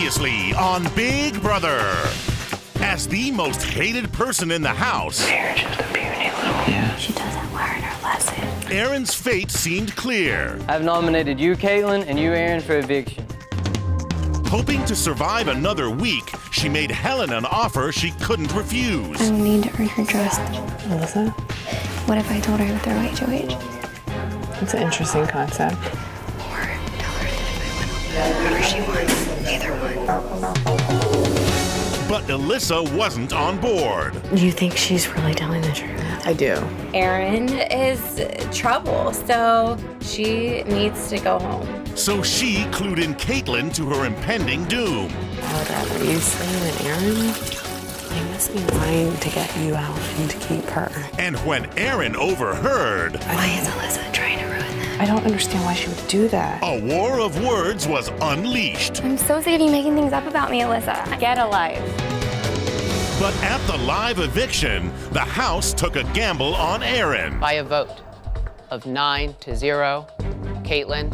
Previously on Big Brother. As the most hated person in the house, You're just a puny little... Yeah. She doesn't learn her lesson. Aaron's fate seemed clear. I've nominated you, Caitlin, and you, Aaron, for eviction. Hoping to survive another week, she made Helen an offer she couldn't refuse. I need to earn her trust. Melissa, What if I told her to throw HOH? it's an interesting concept. Or tell her to leave my whatever she wants. Either one. But Alyssa wasn't on board. Do you think she's really telling the truth? I do. Erin is trouble, so she needs to go home. So she clued in Caitlin to her impending doom. Oh, Dad, are you saying Aaron? They must be lying to get you out and to keep her. And when Aaron overheard, Why is Alyssa trying to ruin that? I don't understand why she would do that. a war of words was unleashed. I'm so sick of you making things up about me, Alyssa. Get a life. But at the live eviction, the house took a gamble on Aaron. By a vote of 9-0, Caitlin,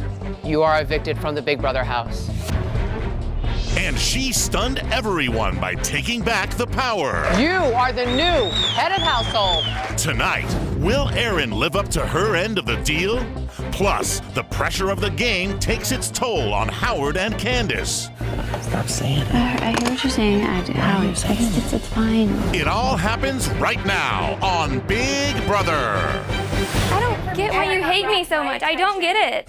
you are evicted from the Big Brother house. And she stunned everyone by taking back the power. You are the new head of household. Tonight, will Aaron live up to her end of the deal? Plus, the pressure of the game takes its toll on Howard and Candace. Stop saying it. I hear what you're saying. It's fine. It all happens right now on Big Brother. I don't get why you hate me so much. I don't get it.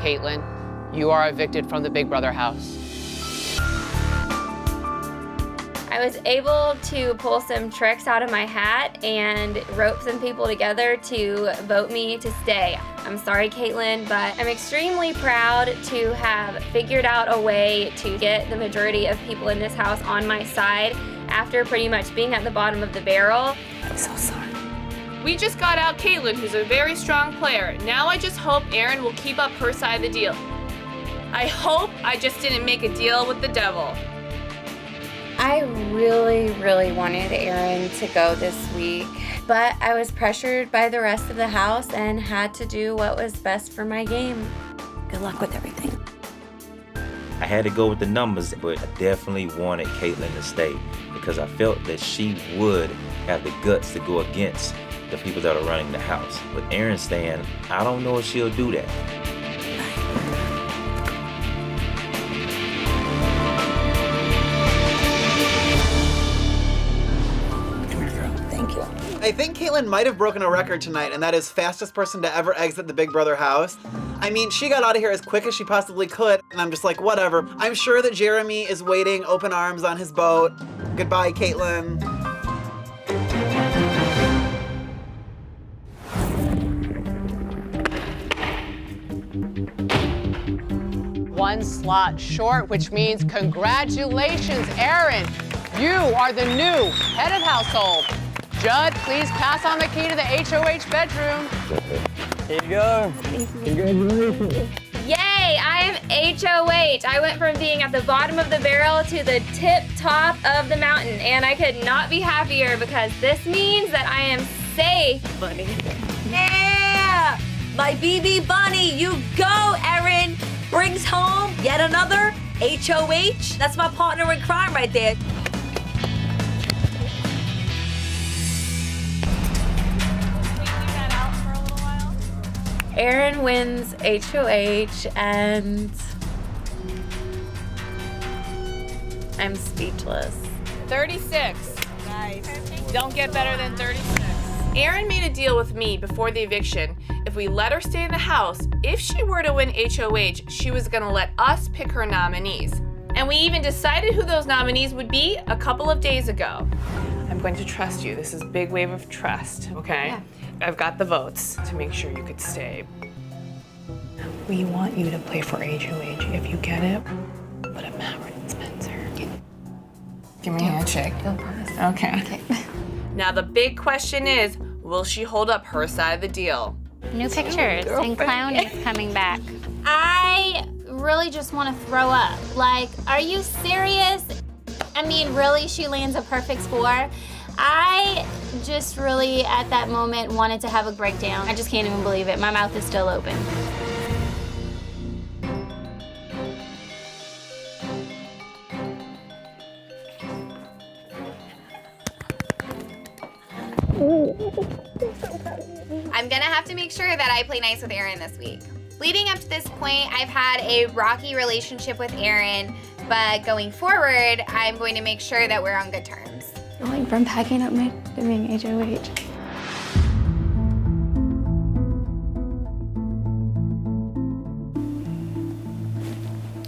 Caitlin, you are evicted from the Big Brother house. I was able to pull some tricks out of my hat and rope some people together to vote me to stay. I'm sorry, Caitlin, but I'm extremely proud to have figured out a way to get the majority of people in this house on my side after pretty much being at the bottom of the barrel. I'm so sorry. We just got out Caitlin, who's a very strong player. Now I just hope Erin will keep up her side of the deal. I hope I just didn't make a deal with the devil. I really, really wanted Erin to go this week, but I was pressured by the rest of the house and had to do what was best for my game. Good luck with everything. I had to go with the numbers, but I definitely wanted Caitlin to stay because I felt that she would have the guts to go against the people that are running the house. With Aaron staying, I don't know if she'll do that. I think Caitlin might have broken a record tonight, and that is fastest person to ever exit the Big Brother house. I mean, she got out of here as quick as she possibly could, and I'm just like, whatever. I'm sure that Jeremy is waiting open arms on his boat. Goodbye, Caitlin. One slot short, which means congratulations, Aaron. You are the new head of household. Judd, please pass on the key to the HOH bedroom. Here you go. Congratulations. Yay, I am HOH. I went from being at the bottom of the barrel to the tip top of the mountain, and I could not be happier because this means that I am safe. Bunny. Yeah! My BB Bunny, you go, Erin! Brings home yet another HOH. That's my partner in crime right there. Erin wins HOH, and I'm speechless. 36. Nice. Don't get better than 36. Erin made a deal with me before the eviction. If we let her stay in the house, if she were to win HOH, she was gonna let us pick her nominees. And we even decided who those nominees would be a couple of days ago. I'm going to trust you. This is a big wave of trust, okay? Yeah. I've got the votes to make sure you could stay. We want you to play for HOH. If you get it, put up Howard and Spencer. Give me a handshake. Okay. Now the big question is, will she hold up her side of the deal? New pictures and Clowney's coming back. I really just want to throw up. Like, are you serious? I mean, really, she lands a perfect score. I just really, at that moment, wanted to have a breakdown. I just can't even believe it. My mouth is still open. I'm gonna have to make sure that I play nice with Aaron this week. Leading up to this point, I've had a rocky relationship with Aaron, but going forward, I'm going to make sure that we're on good terms. Going from packing up my to being HOH.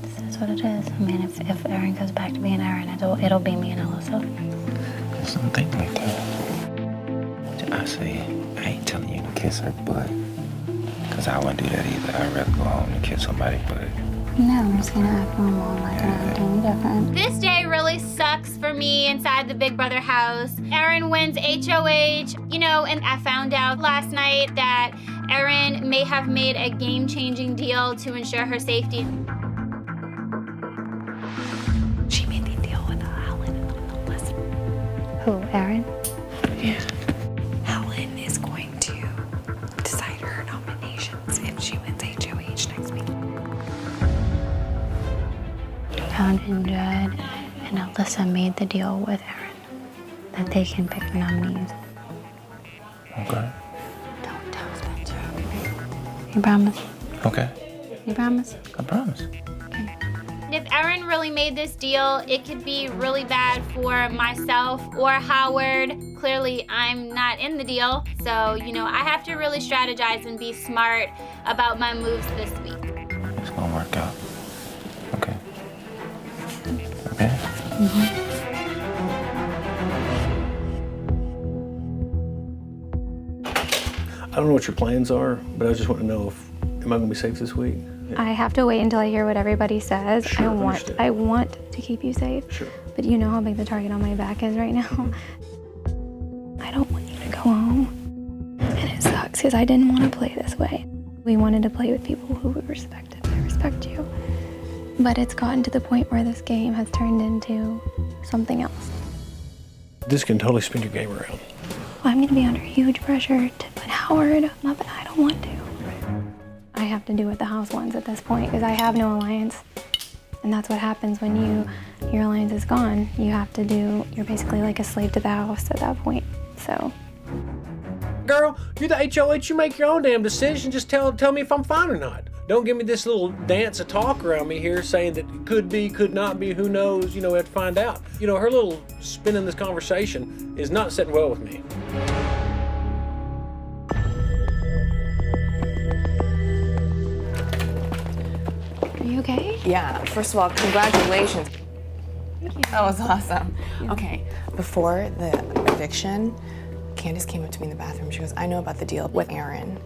This is what it is. I mean, if Aaron goes back to being Aaron, it'll be me and Alyssa. There's something like that. I say, I ain't telling you to kiss her butt. Because I wouldn't do that either. I'd rather go home and kiss somebody's butt. No, I'm just gonna act normal and like anything different. This day really sucks for me inside the Big Brother house. Aaron wins HOH, you know, and I found out last night that Aaron may have made a game-changing deal to ensure her safety. She made the deal with Helen and Alyssa. Who, Aaron? Yeah. Helen is going to decide her nominations if she wins HOH next week. Town and Judd and Alyssa made the deal with Aaron that they can pick the nominees. Okay. Don't tell Spencer. You promise? Okay. You promise? I promise. If Aaron really made this deal, it could be really bad for myself or Howard. Clearly, I'm not in the deal, so, you know, I have to really strategize and be smart about my moves this week. It's gonna work out. Okay. Okay? I don't know what your plans are, but I just want to know if, am I going to be safe this week? I have to wait until I hear what everybody says. Sure, I want to keep you safe. Sure. But you know how big the target on my back is right now. I don't want you to go home. And it sucks because I didn't want to play this way. We wanted to play with people who we respected. I respect you. But it's gotten to the point where this game has turned into something else. This can totally spin your game around. I'm going to be under huge pressure to put Howard up, but I don't want to. I have to do what the house wants at this point because I have no alliance. And that's what happens when your alliance is gone. You have to you're basically like a slave to the house at that point, so. Girl, you're the HOH, you make your own damn decision. Just tell me if I'm fine or not. Don't give me this little dance of talk around me here saying that it could be, could not be, who knows, you know, we have to find out. You know, her little spin in this conversation is not sitting well with me. Are you okay? Yeah, first of all, congratulations. That was awesome. Okay, before the eviction, Candace came up to me in the bathroom. She goes, I know about the deal with Aaron.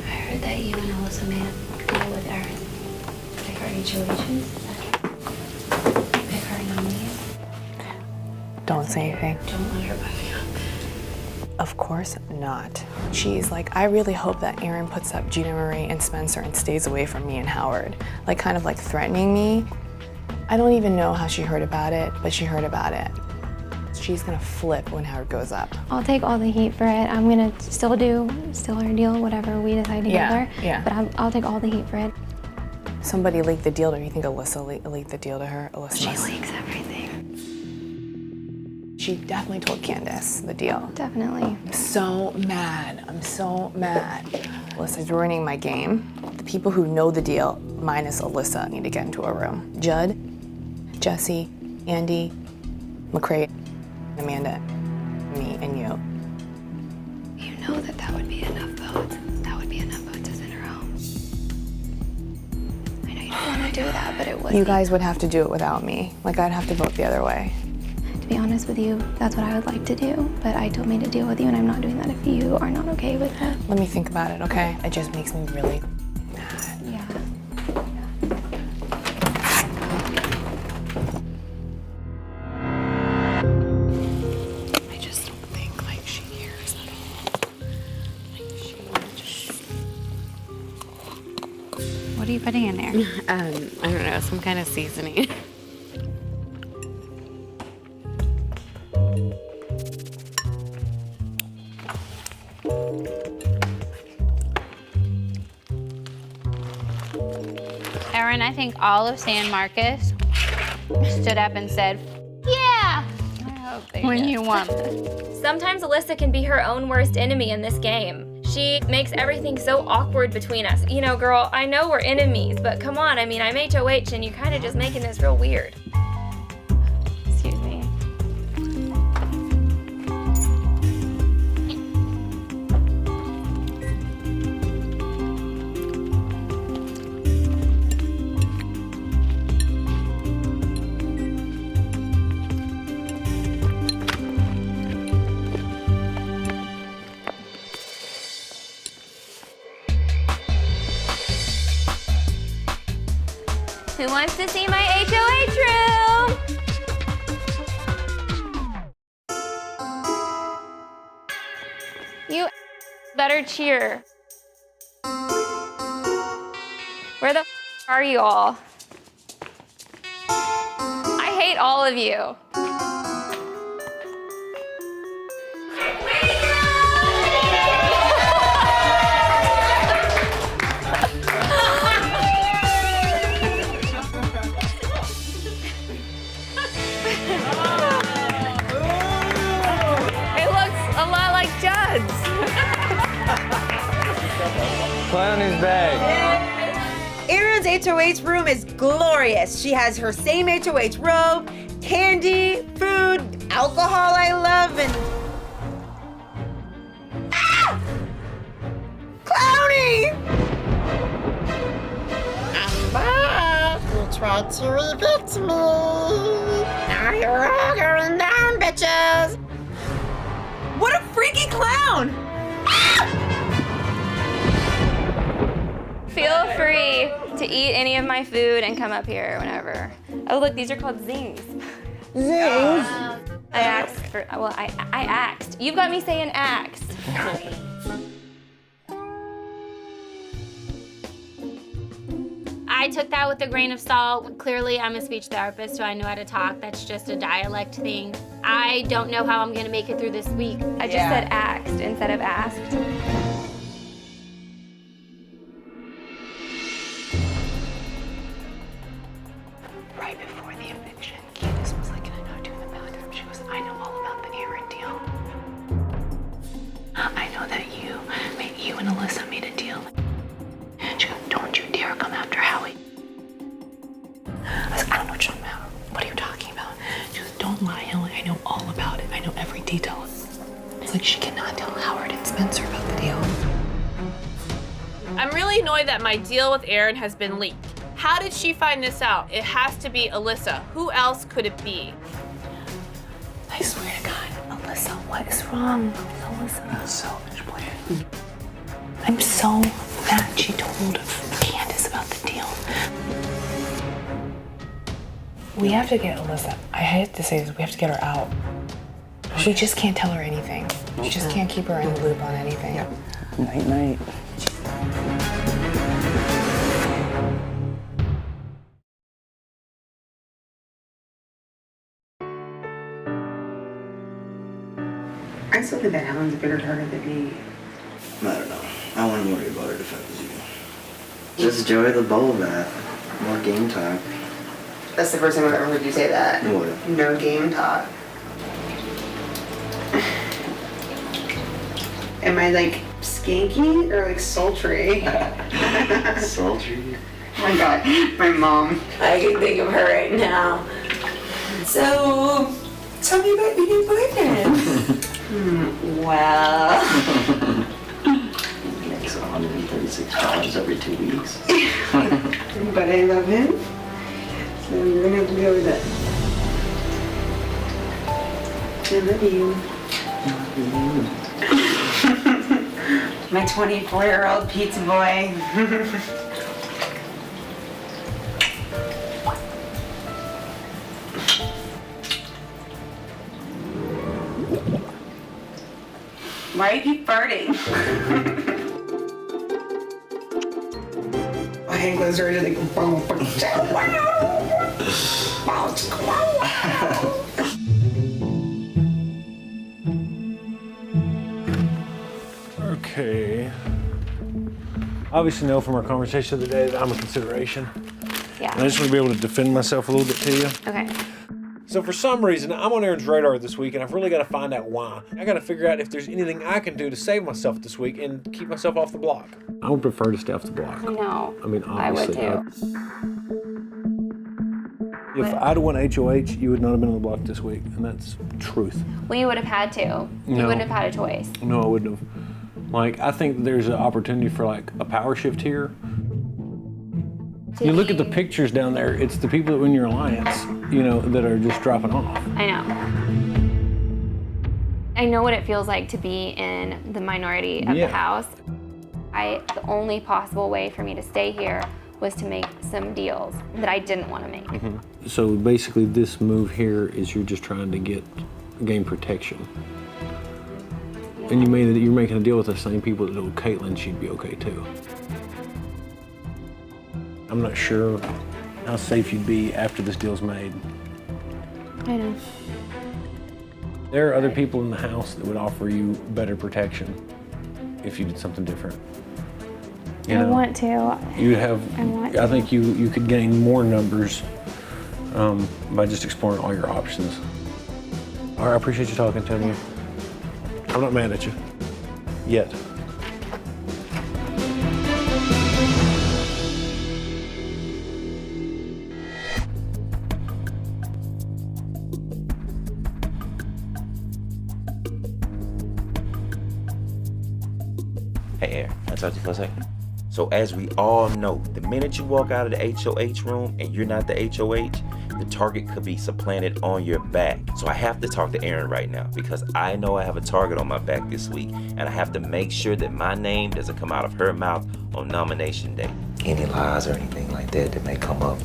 I heard that you and Alyssa made a deal with Aaron. Pick her HOHs. Pick her nominees. Don't say anything. Don't let her buy me up. Of course not. She's like, I really hope that Aaron puts up Gina Marie and Spencer and stays away from me and Howard. Like, kind of like threatening me. I don't even know how she heard about it, but she heard about it. She's gonna flip when Howard goes up. I'll take all the heat for it. I'm gonna still our deal, whatever we decide together. Yeah. But I'll take all the heat for it. Somebody leaked the deal to her. You think Alyssa leaked the deal to her? Alyssa She must. leaks everything. She definitely told Candace the deal. Definitely. I'm so mad. I'm so mad. Alyssa's ruining my game. The people who know the deal, minus Alyssa, need to get into a room. Judd, Jesse, Andy, McCray, Amanda, me, and you. You know that would be enough votes. That would be enough votes to send her home. I know you don't want to do that, but it would. You guys would have to do it without me. Like, I'd have to vote the other way. To be honest with you, that's what I would like to do. But I don't mean to deal with you, and I'm not doing that if you are not okay with it. Let me think about it, okay? It just makes me really mad. Yeah. I just don't think like she cares at all. Like she just... What are you putting in there? I don't know, some kind of seasoning. Erin, I think all of San Marcos stood up and said, yeah, when you won. Sometimes Alyssa can be her own worst enemy in this game. She makes everything so awkward between us. You know, girl, I know we're enemies, but come on, I mean, I'm HOH and you're kind of just making this real weird. Excuse me. Who wants to see my HOH room? You better cheer. Where the are you all? I hate all of you. Clown is back. Erin's HOH room is glorious. She has her same HOH robe, candy, food, alcohol I love, and... Ah! Clowny! I'm back. You tried to evict me. Now you're all going down, bitches. What a freaky clown! Feel free to eat any of my food and come up here whenever. Oh, look, these are called zings. Zings? I asked for, well, I asked. You've got me saying asked. I took that with a grain of salt. Clearly, I'm a speech therapist, so I know how to talk. That's just a dialect thing. I don't know how I'm gonna make it through this week. I just said asked instead of asked. Right before the eviction, Candace was like in a note in the bathroom. She goes, I know all about the Aaron deal. I know that you and Alyssa made a deal. She goes, don't you dare come after Howie. I was like, I don't know what you're talking about. What are you talking about? She goes, don't lie, Helen. I know all about it. I know every detail. It's like she cannot tell Howard and Spencer about the deal. I'm really annoyed that my deal with Erin has been leaked. How did she find this out? It has to be Alyssa. Who else could it be? I swear to God, Alyssa, what is wrong? Alyssa. Selfish plan. I'm so mad she told Candace about the deal. We have to get Alyssa, I hate to say this, we have to get her out. We just can't tell her anything. We just can't keep her in the loop on anything. Night, night. I still think that Helen's a bigger target than me. I don't know. I wouldn't worry about it if I was you. Just enjoy the bubble bath. More game talk. That's the first time I've ever heard you say that. What? No game talk. Am I like skanky or like sultry? Sultry? Oh my God, my mom. I can think of her right now. So, tell me about your new boyfriend. Well. Makes $136 every 2 weeks. But I love him. So you're gonna have to go with it. I love you. My 24-year-old pizza boy. Why do you keep farting? I hate lizards. They go boom, boom, Okay. Obviously know from our conversation today that I'm a consideration. Yeah. And I just want to be able to defend myself a little bit to you. Okay. So for some reason, I'm on Aaron's radar this week, and I've really got to find out why. I got to figure out if there's anything I can do to save myself this week and keep myself off the block. I would prefer to stay off the block. No. I mean, I would obviously. too. If I'd have won HOH, you would not have been on the block this week, and that's truth. Well, you would have had to. You No. wouldn't have had a choice. No, I wouldn't have. Like, I think there's an opportunity for like a power shift here. You look at the pictures down there, it's the people that were in your alliance, you know, that are just dropping off. I know. I know what it feels like to be in the minority of the house. The only possible way for me to stay here was to make some deals that I didn't want to make. So basically this move here is you're just trying to gain protection. And you're making a deal with the same people that told Caitlyn she'd be okay too. I'm not sure how safe you'd be after this deal's made. I know. There are other people in the house that would offer you better protection if you did something different. You I know, want to. you'd have, I want I think you could gain more numbers by just exploring all your options. All right, I appreciate you talking to me. I'm not mad at you. Yet. Hey, Aaron, can I talk to you for a second? So as we all know, the minute you walk out of the HOH room and you're not the HOH, the target could be supplanted on your back. So I have to talk to Aaron right now because I know I have a target on my back this week and I have to make sure that my name doesn't come out of her mouth on nomination day. Any lies or anything like that that may come up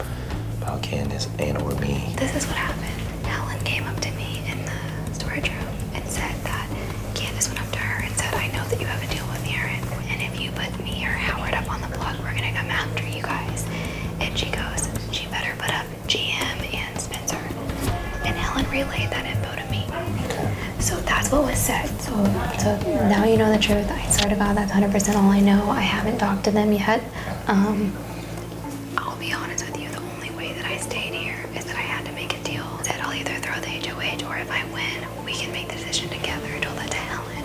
about Candace and or me. This is what happened. Helen came up to me in the storage room and said that Candace went up to her and said, I know that you have a deal with Aaron, and if you put me or Howard up on the block, we're gonna come after you guys. And she goes, she better put up GM and Spencer. And Helen relayed that info to me. So that's what was said. So now you know the truth. I swear to God, that's 100% all I know. I haven't talked to them yet. I'll be honest with you, the only way that I stayed here is that I had to make a deal that I'll either throw the HOH or if I win, we can make the decision together. I told that to Helen.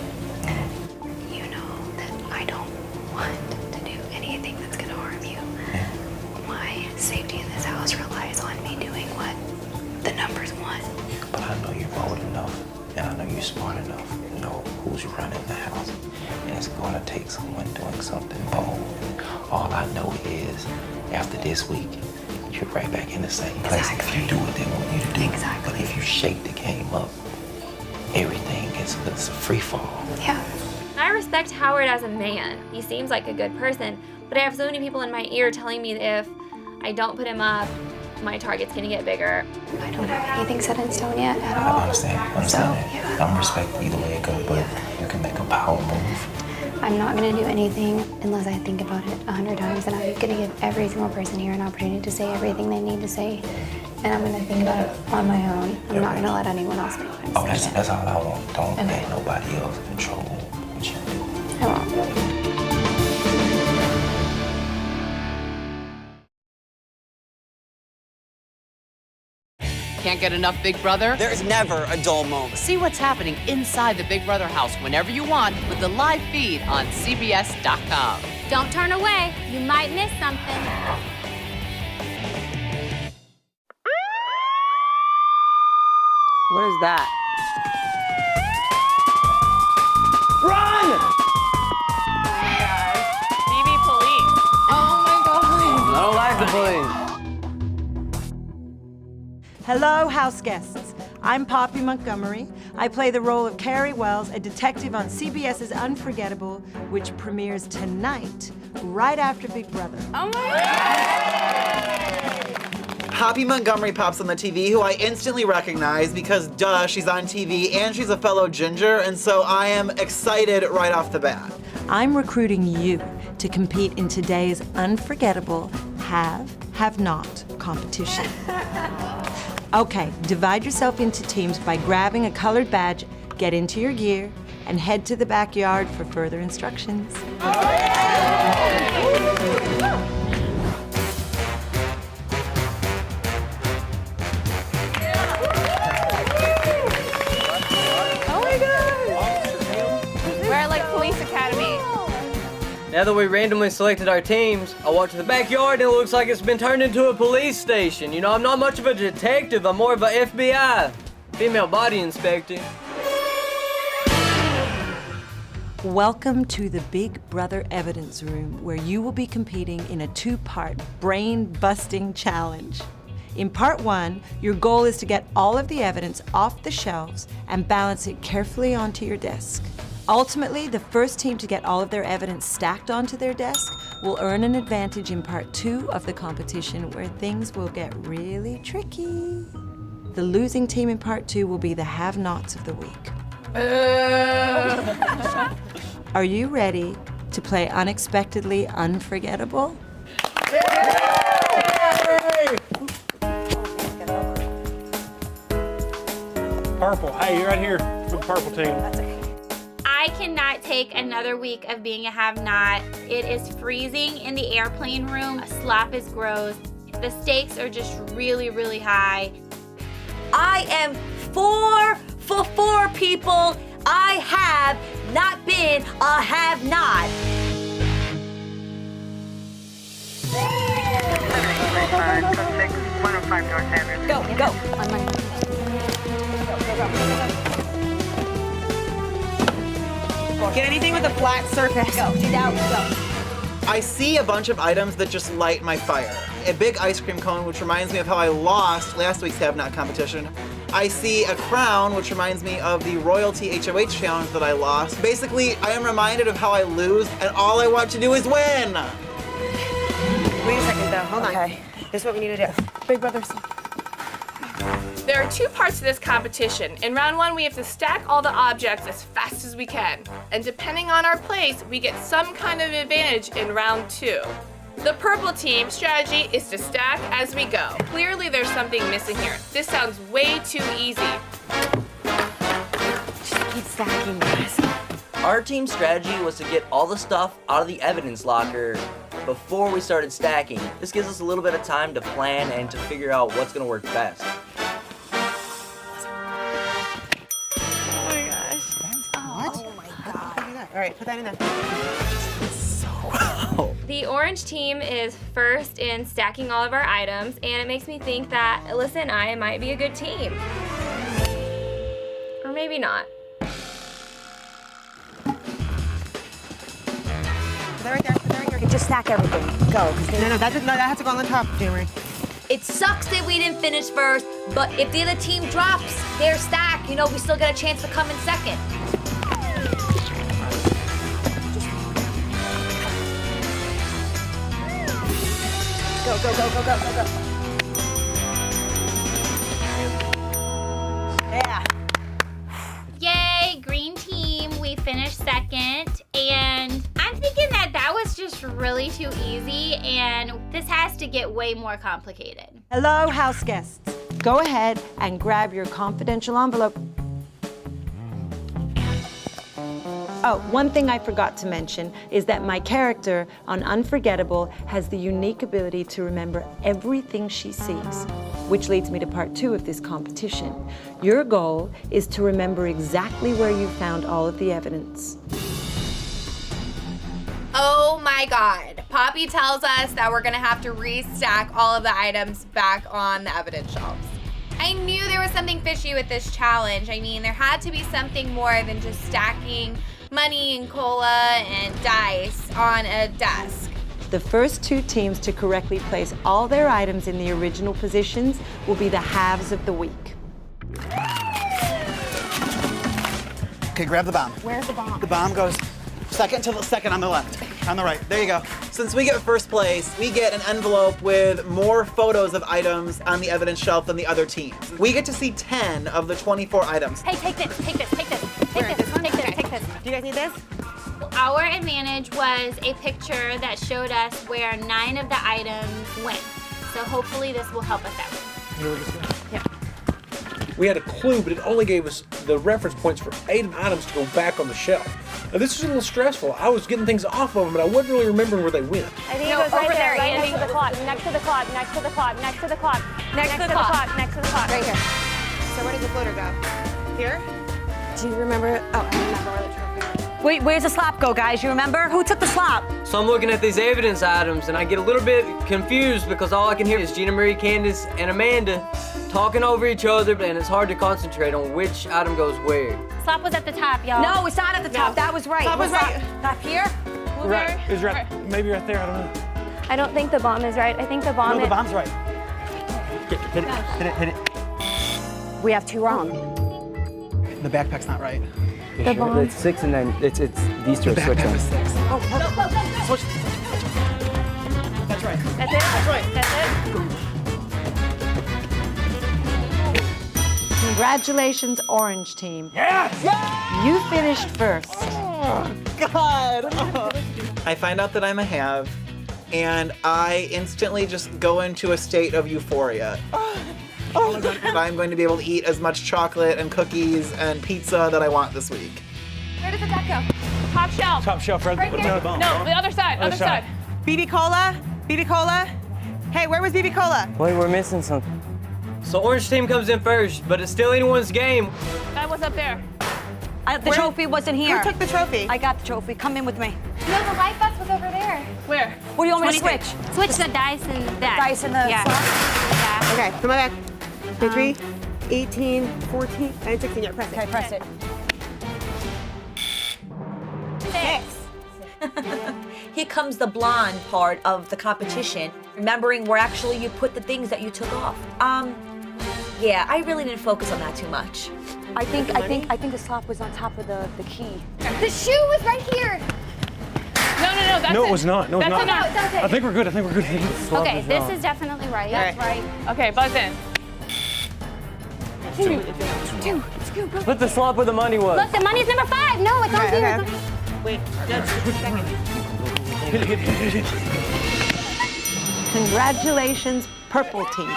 You know that I don't want to do anything that's gonna harm you. My safety in this house relies on me doing what the numbers want. But I know you're bold enough and I know you're smart enough to know who's running the house. And it's gonna take someone doing something bold. All I know is after this week, you're right back in the same place. If you do what they want you to do. Exactly. But if you shake the game up, everything it's a free fall. Yeah. I respect Howard as a man. He seems like a good person, but I have so many people in my ear telling me that if I don't put him up, my target's gonna get bigger. I don't have anything set in stone yet at all. I understand that. I'm respecting either way it goes, but you can make a power move. I'm not gonna do anything unless I think about it 100 times, and I'm gonna give every single person here an opportunity to say everything they need to say, and I'm gonna think about it on my own. I'm not gonna let anyone else make my decision. Oh, that's all I want. Don't let nobody else control what you do. I won't. Can't get enough Big Brother? There's never a dull moment. See what's happening inside the Big Brother house whenever you want with the live feed on CBS.com. Don't turn away. You might miss something. What is that? Run! BB police. Oh my God. I don't like the police. Hello, house guests. I'm Poppy Montgomery. I play the role of Carrie Wells, a detective on CBS's Unforgettable, which premieres tonight, right after Big Brother. Oh my Poppy Montgomery pops on the TV, who I instantly recognize because, duh, she's on TV and she's a fellow Ginger, and so I am excited right off the bat. I'm recruiting you to compete in today's unforgettable have-not competition. Okay, divide yourself into teams by grabbing a colored badge, get into your gear, and head to the backyard for further instructions. We're at like police academy. Now that we randomly selected our teams, I walked to the backyard and it looks like it's been turned into a police station. You know, I'm not much of a detective, I'm more of a FBI, female body inspector. Welcome to the Big Brother Evidence Room, where you will be competing in a two-part brain-busting challenge. In part one, your goal is to get all of the evidence off the shelves and balance it carefully onto your desk. Ultimately, the first team to get all of their evidence stacked onto their desk will earn an advantage in part two of the competition, where things will get really tricky. The losing team in part two will be the have-nots of the week. Are you ready to play Unexpectedly Unforgettable? Purple. Hey, you're right here for the purple team. I cannot take another week of being a have-not. It is freezing in the airplane room. Slop is gross. The stakes are just really, really high. I am 4 for 4 people. I have not been a have-not. Go, go. Get anything with a flat surface. Go, get out, go. I see a bunch of items that just light my fire. A big ice cream cone, which reminds me of how I lost last week's Have Not competition. I see a crown, which reminds me of the Royalty HOH challenge that I lost. Basically, I am reminded of how I lose, and all I want to do is win. Wait a second, though. Hold on. This is what we need to do. Big Brother. There are 2 parts to this competition. In round 1, we have to stack all the objects as fast as we can. And depending on our place, we get some kind of advantage in round 2. The purple team strategy is to stack as we go. Clearly there's something missing here. This sounds way too easy. Just keep stacking, guys. Our team strategy was to get all the stuff out of the evidence locker before we started stacking. This gives us a little bit of time to plan and to figure out what's gonna work best. All right, put that in there. The orange team is first in stacking all of our items, and it makes me think that Alyssa and I might be a good team. Or maybe not. Put that right there, put that right there. Okay, just stack everything. Go. No, that has to go on the top, January. It sucks that we didn't finish first, but if the other team drops their stack, you know, we still get a chance to come in second. Go, go, go, go, go, go, go. Yeah. Yay, green team, we finished second. And I'm thinking that that was just really too easy, and this has to get way more complicated. Hello, house guests. Go ahead and grab your confidential envelope. Oh, one thing I forgot to mention is that my character on Unforgettable has the unique ability to remember everything she sees, which leads me to part 2 of this competition. Your goal is to remember exactly where you found all of the evidence. Oh my God. Poppy tells us that we're gonna have to restack all of the items back on the evidence shelves. I knew there was something fishy with this challenge. I mean, there had to be something more than just stacking money and cola and dice on a desk. The first 2 teams to correctly place all their items in the original positions will be the halves of the week. Okay, grab the bomb. Where's the bomb? The bomb goes second on the left. On the right. There you go. Since we get first place, we get an envelope with more photos of items on the evidence shelf than the other teams. We get to see 10 of the 24 items. Hey, take this, take this, take this, take this, take this, take this. Do you guys need this? Our advantage was a picture that showed us where 9 of the items went. So hopefully this will help us out. Yeah. We had a clue, but it only gave us the reference points for 8 items to go back on the shelf. Now this was a little stressful. I was getting things off of them, but I wasn't really remembering where they went. I think it was right there, right next to the clock, next to the clock, next to the clock, next to the clock, next to the clock, next to the clock. Right here. So where does the floater go? Here? Do you remember? Oh, I remember where the trophy was. Wait, where's the slop go, guys? You remember? Who took the slop? So I'm looking at these evidence items and I get a little bit confused because all I can hear is Gina Marie, Candace, and Amanda talking over each other, and it's hard to concentrate on which item goes where. Slop was at the top, y'all. No, it's not at the top. That was right. Slop was right. Not here? Right. It was right. Maybe right there. I don't know. I don't think the bomb is right. I think the bomb No, the bomb's right. Hit it. We have 2 wrong. The backpack's not right. The bomb. It's 6 and then it's these two The are switching. backpack is 6. Oh, Switch. That's right. That's it? That's right. That's it? Congratulations, Orange Team. Yes! You finished first. Oh, God. Oh. I find out that I'm a have, and I instantly just go into a state of euphoria. I'm going to be able to eat as much chocolate and cookies and pizza that I want this week. Where does the duck go? Top shelf. Top shelf, right? Right here. No, the other side, other side. BB Cola? BB Cola? Hey, where was BB Cola? Wait, we're missing something. So Orange Team comes in first, but it's still anyone's game. That was up there. The trophy wasn't here. Who took the trophy? I got the trophy. Come in with me. No, the light bus was over there. Where? What do you want me to switch? Switch the dice and that. Dice and the yeah. slot? Yeah. Okay, come on back. 3, 18, 14, and 16. Yeah, press it. Okay, press it. 6. Here comes the blonde part of the competition. Remembering where actually you put the things that you took off. Yeah, I really didn't focus on that too much. I think the slop was on top of the key. The shoe was right here. No, that's No, it. it was not. No, it's That's not. it. That's it. I think we're good. Okay, this is definitely right. That's right. Okay, buzz in. 2. Put the slop where the money was. Look, the money's number 5. No, it's on here. Okay. Wait, Hit it. Congratulations, Purple Team.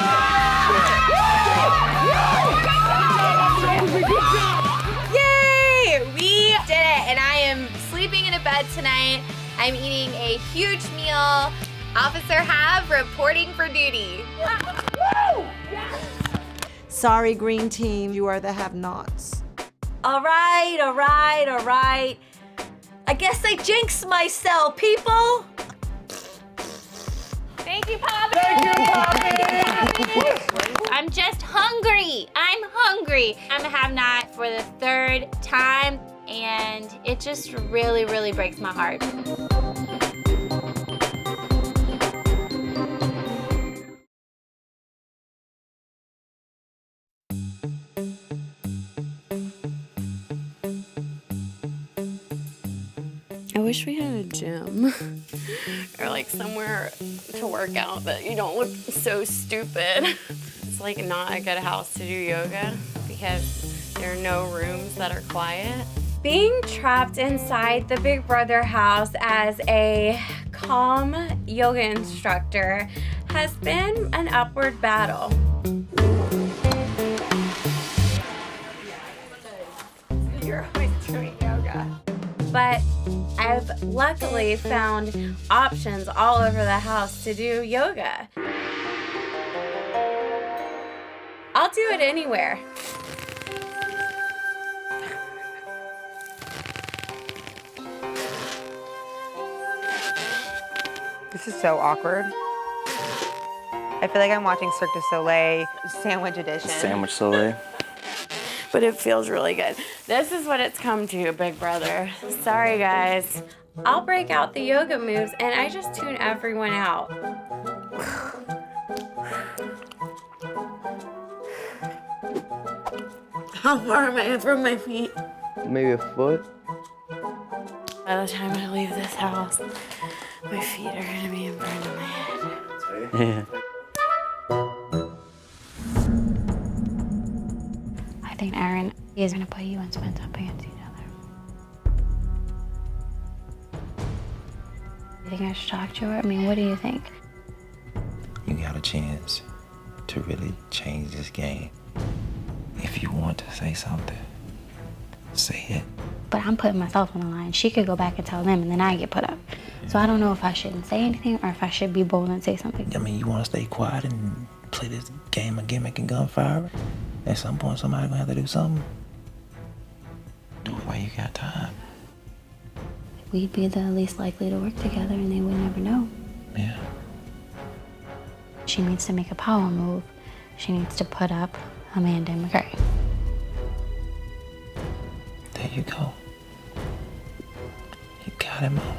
Yay! We did it, and I am sleeping in a bed tonight. I'm eating a huge meal. Officer Have reporting for duty. Sorry, Green Team, you are the have-nots. All right. I guess I jinxed myself, people. Thank you, Poppy. I'm just hungry. I'm hungry. I'm a have-not for the 3rd time, and it just really, really breaks my heart. I wish we had a gym or like somewhere to work out that you don't look so stupid. It's like not a good house to do yoga because there are no rooms that are quiet. Being trapped inside the Big Brother house as a calm yoga instructor has been an upward battle. You're always doing yoga. But I've luckily found options all over the house to do yoga. I'll do it anywhere. This is so awkward. I feel like I'm watching Cirque du Soleil Sandwich Edition. Sandwich Soleil. But it feels really good. This is what it's come to, Big Brother. Sorry, guys. I'll break out the yoga moves and I just tune everyone out. How far am I from my feet? maybe a foot. By the time I leave this house, my feet are gonna be burned in my head. Yeah. I think Aaron is gonna put you and Spencer up against each other. You think I should talk to her? I mean, what do you think? You got a chance to really change this game. If you want to say something, say it. But I'm putting myself on the line. She could go back and tell them, and then I get put up. So I don't know if I shouldn't say anything or if I should be bold and say something. I mean, you want to stay quiet and play this game of gimmick and gunfire? At some point, somebody's gonna have to do something. Do it while you got time. We'd be the least likely to work together, and they would never know. Yeah. She needs to make a power move. She needs to put up Amanda McCray. There you go. You got it, Mama.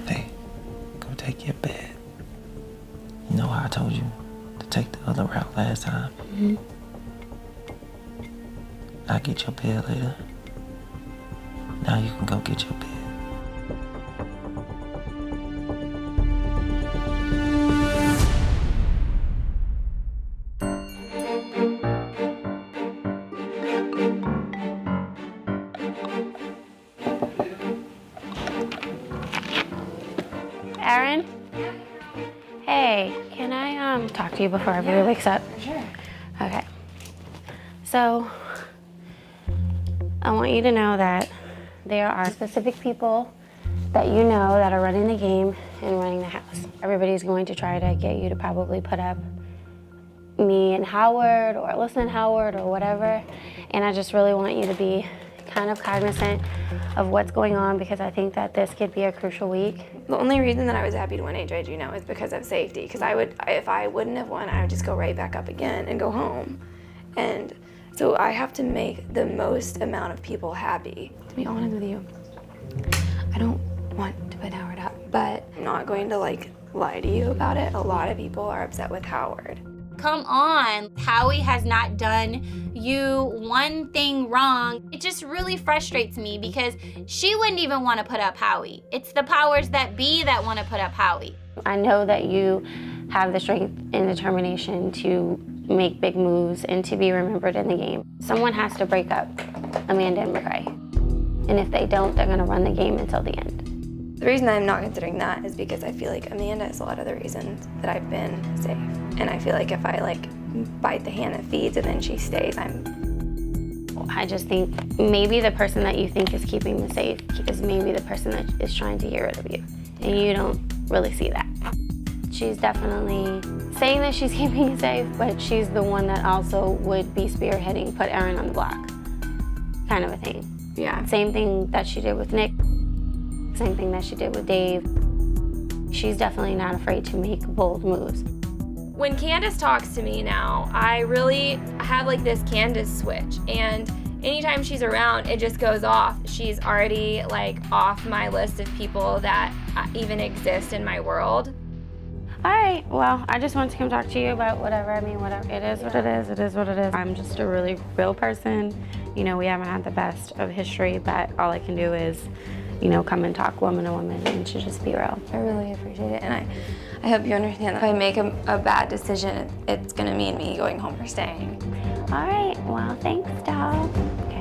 Hey, go take your bed. You know how I told you to take the other route last time? Mm-hmm. I'll get your bed later. Now you can go get your bed. Aaron? Hey, can I talk to you before everybody wakes up? Sure. Okay. So, I want you to know that there are specific people that you know that are running the game and running the house. Everybody's going to try to get you to probably put up me and Howard or Alyssa and Howard or whatever. And I just really want you to be kind of cognizant of what's going on because I think that this could be a crucial week. The only reason that I was happy to win HIG now is because of safety. Because if I wouldn't have won, I would just go right back up again and go home. And so I have to make the most amount of people happy. To be honest with you, I don't want to put Howard up, but I'm not going to lie to you about it. A lot of people are upset with Howard. Come on, Howie has not done you one thing wrong. It just really frustrates me because she wouldn't even want to put up Howie. It's the powers that be that want to put up Howie. I know that you have the strength and determination to make big moves and to be remembered in the game. Someone has to break up Amanda and McCray. And if they don't, they're gonna run the game until the end. The reason I'm not considering that is because I feel like Amanda is a lot of the reasons that I've been safe. And I feel like if I bite the hand that feeds and then she stays, I just think maybe the person that you think is keeping you safe is maybe the person that is trying to get rid of you. And you don't really see that. She's definitely saying that she's keeping you safe, but she's the one that also would be spearheading, put Aaron on the block, kind of a thing. Yeah. Same thing that she did with Nick, same thing that she did with Dave. She's definitely not afraid to make bold moves. When Candace talks to me now, I really have this Candace switch, and anytime she's around, it just goes off. She's already off my list of people that even exist in my world. All right, well, I just wanted to come talk to you about whatever. I mean, whatever. It is what it is. It is what it is. I'm just a really real person. You know, we haven't had the best of history, but all I can do is, come and talk woman to woman and to just be real. I really appreciate it, and I hope you understand that if I make a bad decision, it's gonna mean me going home or staying. All right, well, thanks, doll. Okay.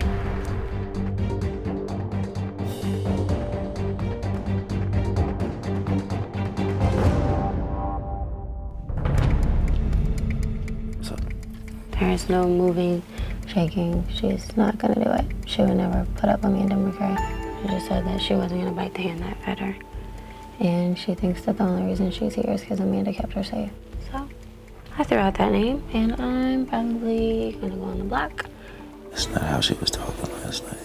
There is no moving, shaking. She's not gonna do it. She would never put up Amanda McCray. She just said that she wasn't gonna bite the hand that fed her. And she thinks that the only reason she's here is because Amanda kept her safe. So I threw out that name, and I'm probably gonna go on the block. That's not how she was talking last night.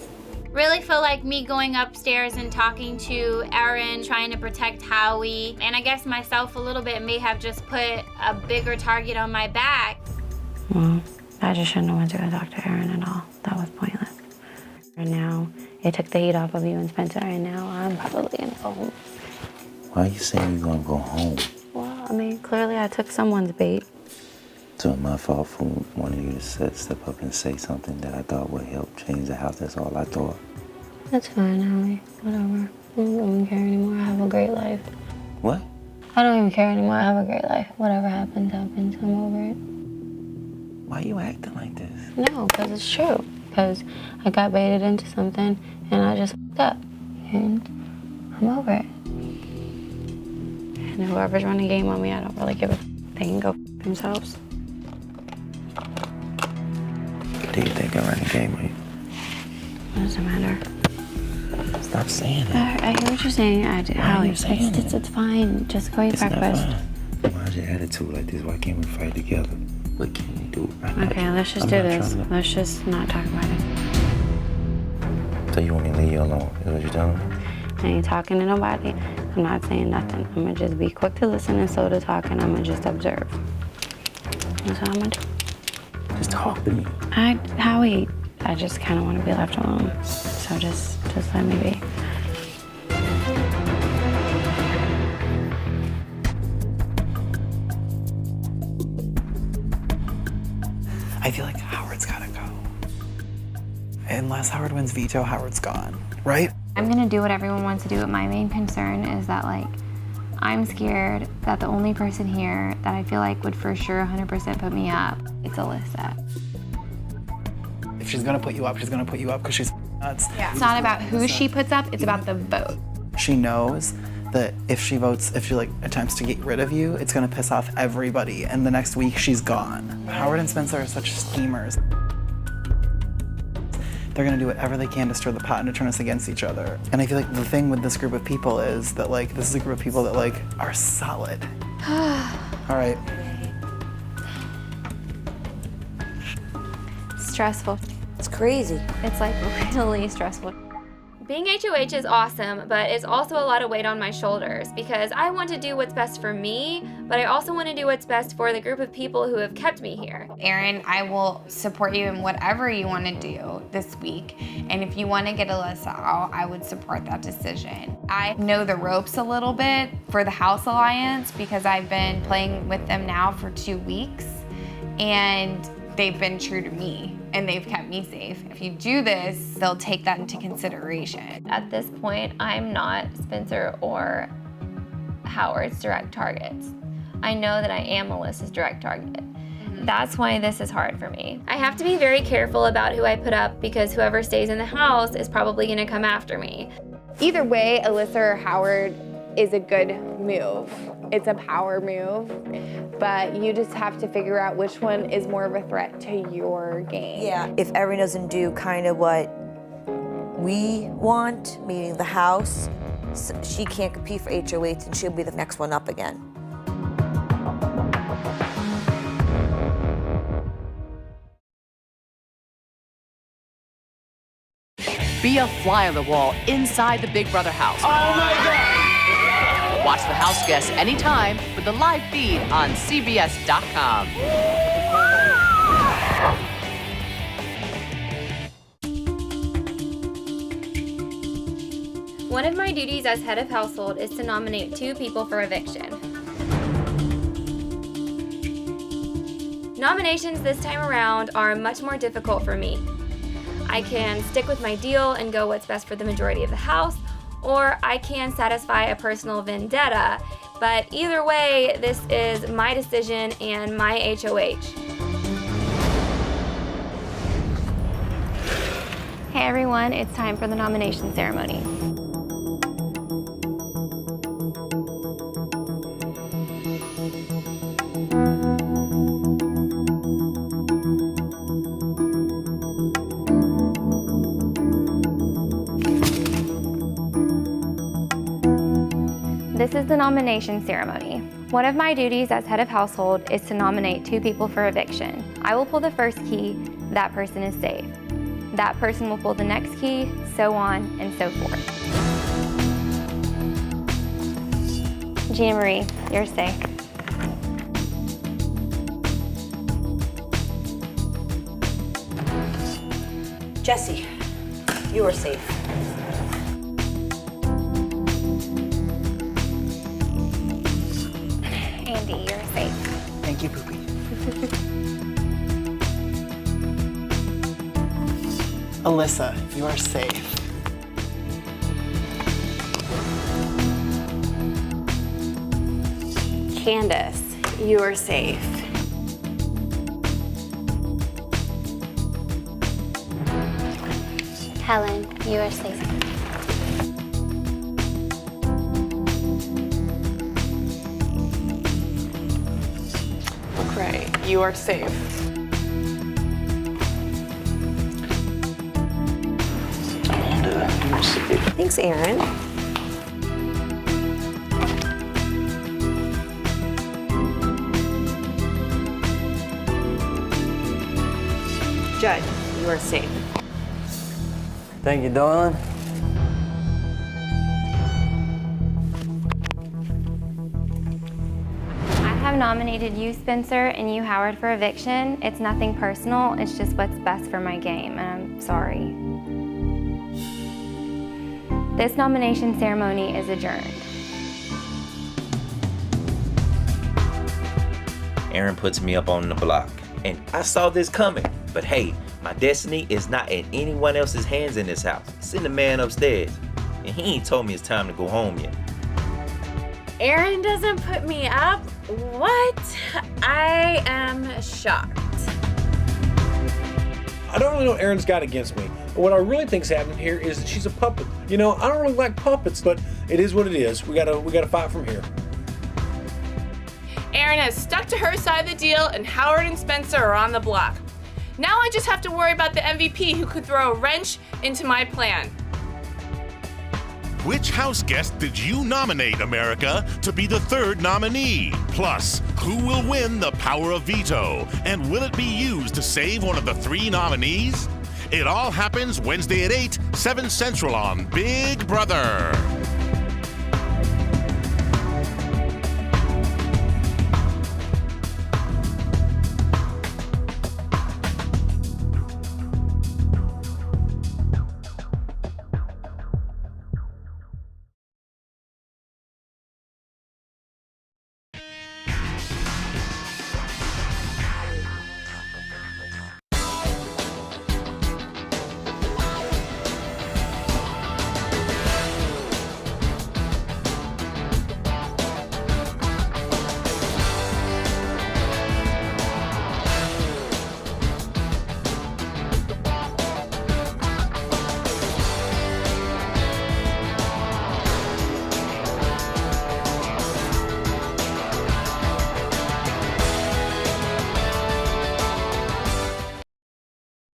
Really feel like me going upstairs and talking to Aaron, trying to protect Howie, and I guess myself a little bit may have just put a bigger target on my back. Well, I just shouldn't have went to go talk to Aaron at all. That was pointless. And now it took the heat off of you and Spencer, and now I'm probably gonna go home. Why are you saying you're gonna go home? Well, I mean, clearly I took someone's bait. So my fault for wanting you to step up and say something that I thought would help change the house. That's all I thought. That's fine, Howie. Whatever. I don't even care anymore. I have a great life. What? I don't even care anymore. I have a great life. Whatever happens, happens. I'm over it. Why are you acting like this? No, because it's true. Because I got baited into something and I just fucked up. And I'm over it. And whoever's running a game on me, I don't really give a f. They can go f themselves. Do you think I ran the game with you? What does it matter? Stop saying that. I hear what you're saying. Howie, it's fine. Just go eat It's not breakfast. fine. Why's your attitude like this? Why can't we fight together? What can we do? Okay, let's just do this. Let's just not talk about it. So you want me to leave you alone? Is what you're telling me? I ain't talking to nobody. I'm not saying nothing. I'm gonna just be quick to listen and slow to talk, and I'm gonna just observe. That's all I'm gonna do. Just talk to me. Howie, I just kind of want to be left alone. So just let me be. I feel like Howard's gotta go. Unless Howard wins veto, Howard's gone, right? I'm gonna do what everyone wants to do, but my main concern is that, like, I'm scared that the only person here that I feel like would for sure 100% put me up, it's Alyssa. If she's gonna put you up, she's gonna put you up because she's nuts. Yeah. It's not about who she puts up, it's about the vote. She knows that if she like attempts to get rid of you, it's gonna piss off everybody, and the next week she's gone. Howard and Spencer are such schemers. They're gonna do whatever they can to stir the pot and to turn us against each other. And I feel like the thing with this group of people is that, like, this is a group of people that, like, are solid. All right. Stressful. It's crazy. It's like really stressful. Being HOH is awesome, but it's also a lot of weight on my shoulders because I want to do what's best for me, but I also want to do what's best for the group of people who have kept me here. Aaron, I will support you in whatever you want to do this week. And if you want to get Alyssa out, I would support that decision. I know the ropes a little bit for the House Alliance because I've been playing with them now for 2 weeks and they've been true to me and they've kept me safe. If you do this, they'll take that into consideration. At this point, I'm not Spencer or Howard's direct targets. I know that I am Alyssa's direct target. That's why this is hard for me. I have to be very careful about who I put up because whoever stays in the house is probably gonna come after me. Either way, Alyssa or Howard is a good move. It's a power move, but you just have to figure out which one is more of a threat to your game. Yeah, if Erin doesn't do kind of what we want, meaning the house, she can't compete for HOH and she'll be the next one up again. Be a fly on the wall inside the Big Brother house. Oh my God! Watch the house guests anytime with the live feed on CBS.com. One of my duties as head of household is to nominate 2 people for eviction. Nominations this time around are much more difficult for me. I can stick with my deal and go what's best for the majority of the house, or I can satisfy a personal vendetta, but either way, this is my decision and my HOH. Hey everyone, it's time for the nomination ceremony. This is the nomination ceremony. One of my duties as head of household is to nominate 2 people for eviction. I will pull the first key, that person is safe. That person will pull the next key, so on and so forth. Gina Marie, you're safe. Jesse, you are safe. Andy, you're safe. Thank you, Poopy. Alyssa, you are safe. Candace, you are safe. Helen, you are safe. Gray, you are safe. Thanks, Aaron. Judd, you are safe. Thank you, darling. I have nominated you, Spencer, and you, Howard, for eviction. It's nothing personal. It's just what's best for my game, and I'm sorry. This nomination ceremony is adjourned. Aaron puts me up on the block, and I saw this coming. But hey, my destiny is not in anyone else's hands in this house. It's in the man upstairs, and he ain't told me it's time to go home yet. Aaron doesn't put me up? What? I am shocked. I don't really know what Aaron's got against me. What I really think's happening here is that she's a puppet. You know, I don't really like puppets, but it is what it is. We gotta fight from here. Aaron has stuck to her side of the deal, and Howard and Spencer are on the block. Now I just have to worry about the MVP who could throw a wrench into my plan. Which house guest did you nominate, America, to be the third nominee? Plus, who will win the power of veto? And will it be used to save one of the 3 nominees? It all happens Wednesday at 8, 7 Central on Big Brother.